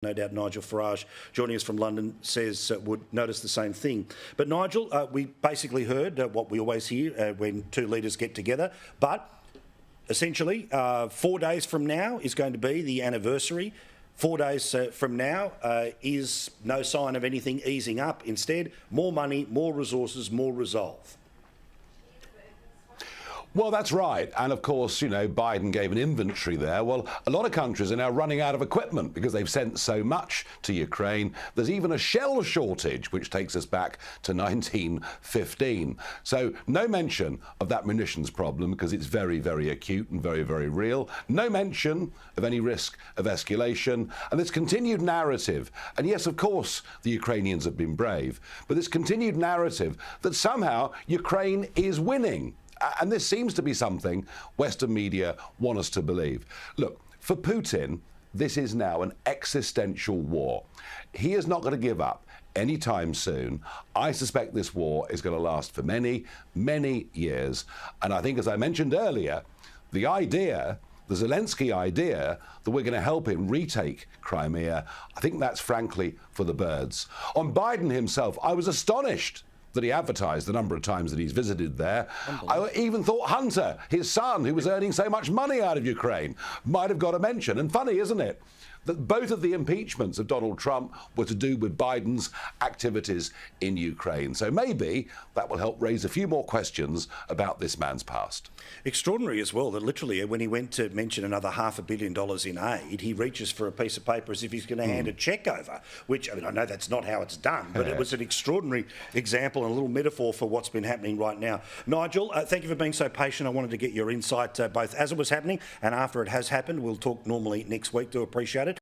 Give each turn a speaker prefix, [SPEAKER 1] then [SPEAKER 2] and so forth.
[SPEAKER 1] No doubt Nigel Farage, joining us from London, says would notice the same thing. But Nigel, we basically heard what we always hear when two leaders get together. But essentially, 4 days from now is going to be the anniversary. 4 days from now is no sign of anything easing up. Instead, more money, more resources, more resolve.
[SPEAKER 2] Well, that's right. And of course, Biden gave an inventory there. Well, a lot of countries are now running out of equipment because they've sent so much to Ukraine. There's even a shell shortage, which takes us back to 1915. So no mention of that munitions problem because it's very, very acute and very, very real. No mention of any risk of escalation. And this continued narrative, and yes, of course, the Ukrainians have been brave, but this continued narrative that somehow Ukraine is winning. And this seems to be something Western media want us to believe. Look, for Putin, this is now an existential war. He is not going to give up anytime soon. I suspect this war is going to last for many, many years. And I think, as I mentioned earlier, the Zelensky idea that we're going to help him retake Crimea, I think that's frankly for the birds. On Biden himself, I was astonished that he advertised the number of times that he's visited there. I even thought Hunter, his son, who was earning so much money out of Ukraine, might have got a mention. And funny, isn't it, that both of the impeachments of Donald Trump were to do with Biden's activities in Ukraine. So maybe that will help raise a few more questions about this man's past.
[SPEAKER 1] Extraordinary as well that literally when he went to mention another $500 million in aid, he reaches for a piece of paper as if he's going to hand a cheque over, which, I mean, I know that's not how it's done, but it was an extraordinary example and a little metaphor for what's been happening right now. Nigel, thank you for being so patient. I wanted to get your insight both as it was happening and after it has happened. We'll talk normally next week. Do appreciate it.